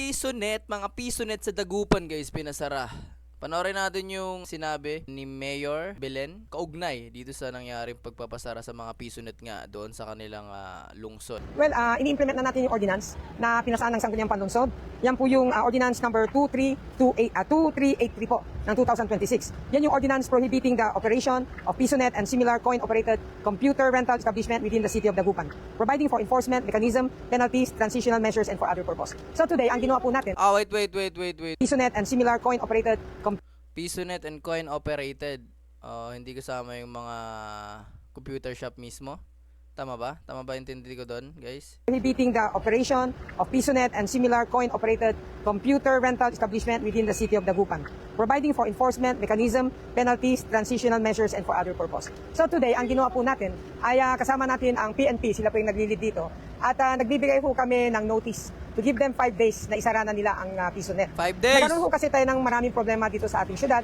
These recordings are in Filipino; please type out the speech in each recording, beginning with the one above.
mga PisoNet sa Dagupan guys, pinasara. Panoorin natin yung sinabi ni Mayor Belen kaugnay dito sa nangyaring pagpapasara sa mga PisoNet nga doon sa kanilang lungsod. Well, ini-implement na natin yung ordinance na pinasaan ng Sangguniang Panlungsod. Yan po yung ordinance number 2383 po ng 2026. Yan yung ordinance prohibiting the operation of PisoNet and similar coin-operated computer rental establishment within the city of Dagupan, providing for enforcement mechanism, penalties, transitional measures, and for other purpose. So today, ang ginawa po natin, Wait. PisoNet and similar coin-operated PisoNet and coin operated. Hindi kasama yung mga computer shop mismo. Tama ba? Tama ba intindi ko doon, guys? prohibiting the operation of PisoNet and similar coin-operated computer rental establishment within the city of Dagupan, providing for enforcement mechanism, penalties, transitional measures, and for other purpose. So today, ang ginawa po natin ay kasama natin ang PNP, sila po yung naglilid dito, at nagbibigay po kami ng notice to give them 5 days na isara na nila ang PisoNet. 5 days! Nagkaroon po kasi tayo ng maraming problema dito sa ating syudad.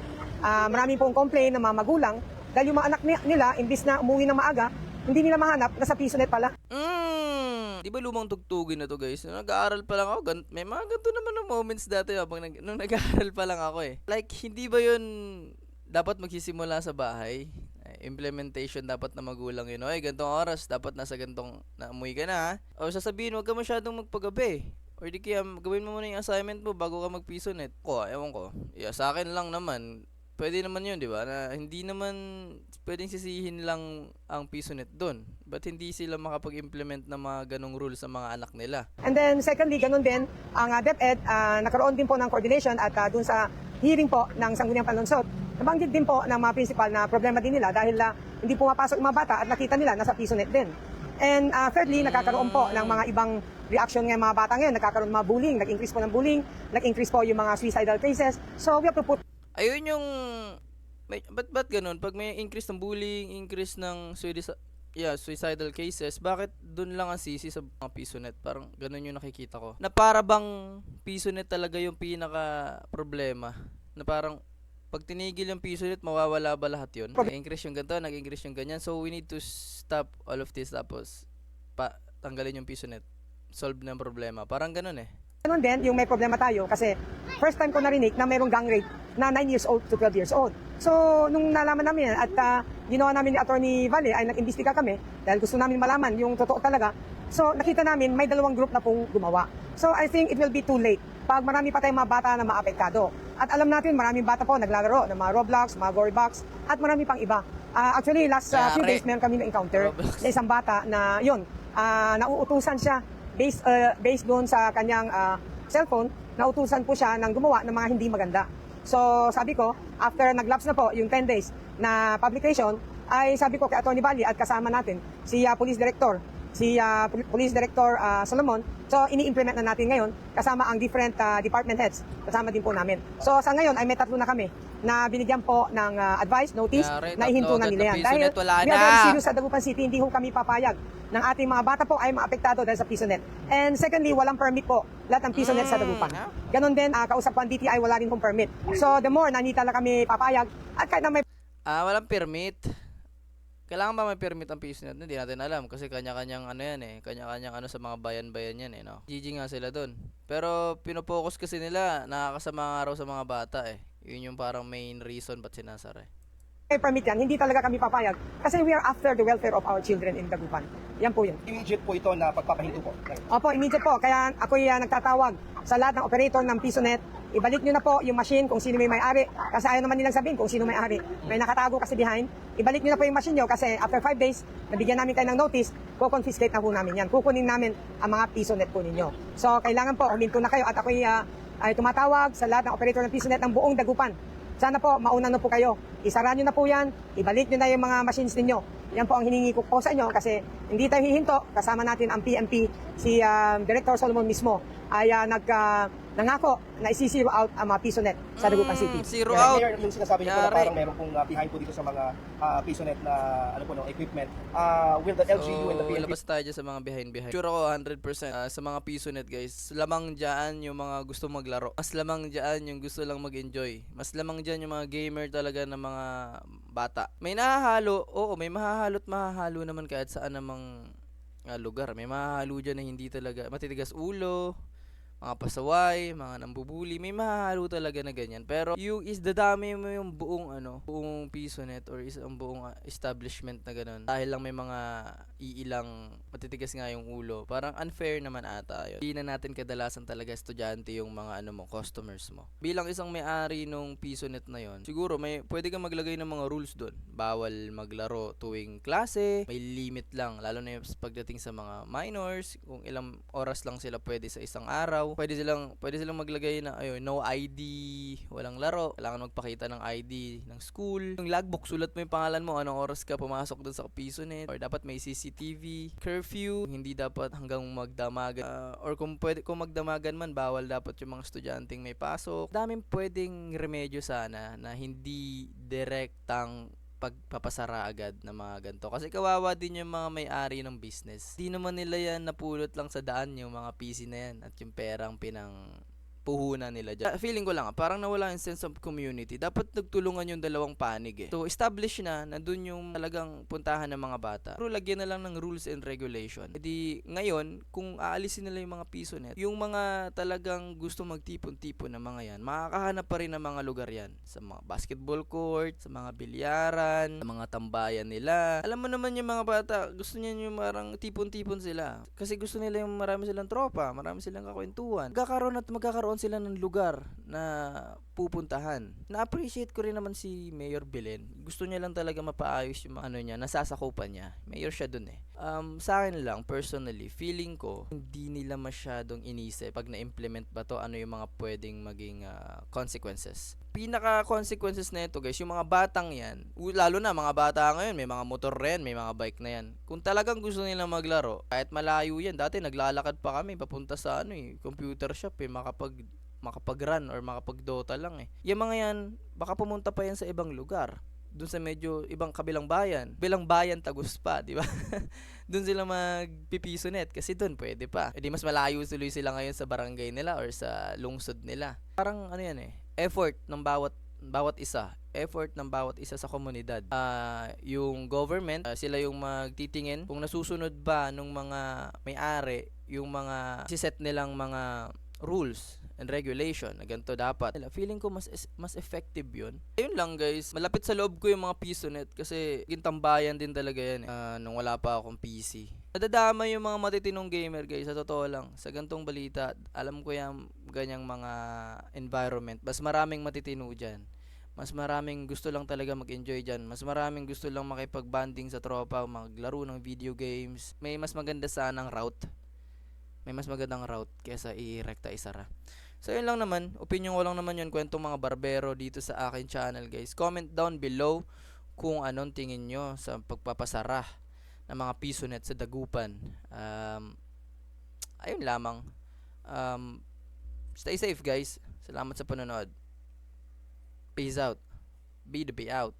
Maraming pong complain ng mga magulang dahil yung mga anak nila, imbis na umuwi ng maaga, hindi nila mahanap, nasa PisoNet pala. Di ba lumang tugtugin na to guys? Nung nag-aaral pa lang ako, may mga ganito naman ng moments dati habang nung nag-aaral pa lang ako eh. Like, hindi ba yun dapat magsisimula sa bahay? Implementation dapat na magulang yun. Oy, gantong oras, dapat nasa gantong naamoy ka na ha? O sasabihin, huwag ka masyadong magpagabi. Or di kaya gawin mo muna yung assignment mo bago ka mag-PisoNet. Ewan ko. Yeah, sa akin lang naman, pwede naman yun, di ba? Na hindi naman pwedeng sisihin lang ang PisoNet doon. Ba't hindi sila makapag-implement ng mga ganong rules sa mga anak nila? And then secondly, ganun din, ang DepEd, nakaroon din po ng coordination at dun sa hearing po ng Sangguniang Panlungsod, nabanggit din po ng mga principal na problema din nila dahil hindi pumapasok yung mga bata at nakita nila nasa PisoNet din. And thirdly, nakakaroon po ng mga ibang reaction ng mga bata ngayon, nagkakaroon ng mga bullying, nag-increase po ng bullying, nag-increase po yung mga suicidal cases. So we have to put Ayun yung ba't ganun? Pag may increase ng bullying, increase ng suicidal cases, bakit dun lang ang sisi sa mga PisoNet? Parang ganun yung nakikita ko. Na para bang PisoNet talaga yung pinaka problema. Na parang pag tinigil yung PisoNet, mawawala ba lahat yun? Nag-increase yung ganito, nag-increase yung ganyan. So we need to stop all of this tapos tanggalin yung PisoNet. Solve na yung problema. Parang ganun eh. Ganun din, yung may problema tayo kasi first time ko narinig na mayroong gang rape na 9 years old to 12 years old. So, nung nalaman namin yan at ginawa namin ni Attorney Valle ay nag-imbestiga kami dahil gusto namin malaman yung totoo talaga. So, nakita namin may dalawang group na pong gumawa. So, I think it will be too late pag marami pa tayong mga bata na maapektado. At alam natin, maraming bata po naglalaro ng mga Roblox, mga Gorybox, at marami pang iba. Actually, last few days, meron kami na-encounter na isang bata na yun, nauutusan siya based doon sa kanyang cellphone, nautusan po siya ng gumawa ng mga hindi maganda. So sabi ko, after nag-lapse na po yung 10 days na publication, ay sabi ko kay Atty. Valle at kasama natin si Police Director Solomon. So ini-implement na natin ngayon kasama ang different department heads. Kasama din po namin. So sa ngayon ay may 3 na kami na binigyan po ng advice, notice, na ihinto na nila yan. Dahil we are very serious sa Dagupan City, hindi ho kami papayag ng ating mga bata po ay maapektado dahil sa PisoNet. And secondly, walang permit po lahat ng PisoNet sa Dagupan. Ganon din, kausap po ang DTI, wala rin hong permit. So the more na hindi talaga kami papayag at kahit na may walang permit. Kailangan ba may permit ang PisoNet? Hindi natin alam kasi kanya-kanyang ano yan eh. Kanya-kanyang ano sa mga bayan-bayan yan eh. No? GG nga sila dun. Pero pinopokus kasi nila, nakakasama nga raw sa mga bata eh. Yun yung parang main reason ba't sinasara eh. may permit yan, hindi talaga kami papayag kasi we are after the welfare of our children in Dagupan. Yan po yun. Immediate po ito na pagpapahinto po. Opo, immediate po. Kaya ako'y nagtatawag sa lahat ng operator ng PisoNet. Ibalik nyo na po yung machine kung sino may may-ari. Kasi ayaw naman nilang sabihin kung sino may-ari. May nakatago kasi behind. Ibalik nyo na po yung machine nyo kasi after 5 days, nabigyan namin kayo ng notice, confiscate na po namin yan. Kukunin namin ang mga PisoNet po ninyo. So, kailangan po, huminto na kayo at ako'y ay tumatawag sa lahat ng operator ng PisoNet ng buong Dagupan. Sana po, mauna na po kayo. Isara nyo na po yan, ibalik nyo na yung mga machines ninyo. Yan po ang hiningi ko po sa inyo kasi hindi tayo hihinto. Kasama natin ang PNP, si Director Solomon mismo ay nangako na isi-zero out ang mga PisoNet sa Dagupan City. Zero Yeah, out. Mayor, yung sinasabi niyo po na parang meron pong behind po dito sa mga PisoNet na ano po, no, equipment. Will the LGU and the PNP... Labas tayo dyan sa mga behind. Sure ako 100% sa mga PisoNet guys. Lamang dyan yung mga gusto maglaro. Mas lamang dyan yung gusto lang mag-enjoy. Mas lamang dyan yung mga gamer talaga ng mga bata. May nahahalo, oo, may mahahalo't mahahalo naman kahit saan namang lugar. May mahahalo dyan na hindi talaga matitigas ulo, mga pasaway, mga nambubuli, may mahahalo talaga na ganyan. Pero yung is dadami mo yung buong PisoNet or isang buong establishment na ganun. Dahil lang may mga iilang matitigas nga yung ulo. Parang unfair naman ata yun. Hindi na natin kadalasan talaga estudyante yung mga customers mo. Bilang isang may-ari nung PisoNet na yon, siguro pwede kang maglagay ng mga rules doon. Bawal maglaro tuwing klase, may limit lang, lalo na yung pagdating sa mga minors, kung ilang oras lang sila pwede sa isang araw. Pwede silang maglagay na no ID, walang laro, kailangan magpakita ng ID ng school. Yung logbook, sulat mo yung pangalan mo, anong oras ka pumasok doon sa PisoNet, or dapat may CCTV, curfew, hindi dapat hanggang magdamagan, or kung magdamagan man, bawal dapat yung mga estudyanteng may pasok. Daming pwedeng remedyo sana na hindi direktang pagpapasara agad na mga ganito. Kasi kawawa din yung mga may-ari ng business. Di naman nila yan napulot lang sa daan yung mga PC na yan at yung perang puhunan nila dyan. Feeling ko lang, parang nawala yung sense of community. Dapat nagtulungan yung dalawang panig eh. So, establish na dun yung talagang puntahan ng mga bata. Pero lagyan na lang ng rules and regulation. Edi ngayon, kung aalisin nila yung mga PisoNet, yung mga talagang gusto magtipon-tipon na mga yan, makakahanap pa rin ng mga lugar yan. Sa mga basketball court, sa mga bilyaran, sa mga tambayan nila. Alam mo naman yung mga bata, gusto niya yung marang tipon-tipon sila. Kasi gusto nila yung marami silang tropa, marami silang kakwentuhan. Magkakaroon sila ng lugar na pupuntahan. Na-appreciate ko rin naman si Mayor Belen. Gusto niya lang talaga mapaayos yung niya, nasasakupan niya. Mayor siya dun eh. Sa akin lang, personally, feeling ko, hindi nila masyadong inisip pag na-implement ba to, ano yung mga pwedeng maging consequences. Pinaka-consequences na ito guys, yung mga batang yan, lalo na mga bata ngayon, may mga motor rin, may mga bike na yan. Kung talagang gusto nila maglaro, kahit malayo yan, dati naglalakad pa kami, papunta sa computer shop makapag-run or makapag-Dota lang eh. Yung mga yan, baka pumunta pa yan sa ibang lugar. Doon sa medyo ibang kabilang bayan. Bilang bayan Tagus pa, di ba? Doon sila magpipisonet kasi doon pwede pa. E di mas malayo tuloy sila ngayon sa barangay nila or sa lungsod nila. Parang yan eh, effort ng bawat isa sa komunidad. Yung government, sila yung magtitingin kung nasusunod ba nung mga may-ari yung mga siset nilang mga rules and regulation na ganito dapat. Feeling ko mas effective yun. Ayun lang guys, malapit sa loob ko yung mga PisoNet kasi gintambayan din talaga yan eh. Nung wala pa akong PC. Nadadama yung mga matitinong gamer guys, sa totoo lang. Sa gantong balita, alam ko yung ganyang mga environment. Mas maraming matitino dyan. Mas maraming gusto lang talaga mag-enjoy dyan. Mas maraming gusto lang makipag-banding sa tropa, maglaro ng video games. May mas maganda sanang route. May mas magandang route kesa i-rekta isara. So yun lang naman, opinion ko lang naman yun, kwentong mga barbero dito sa akin channel guys. Comment down below kung anong tingin nyo sa pagpapasara ng mga PisoNet sa Dagupan. Ayun lamang. Stay safe guys. Salamat sa panonood. Peace out. Be the be out.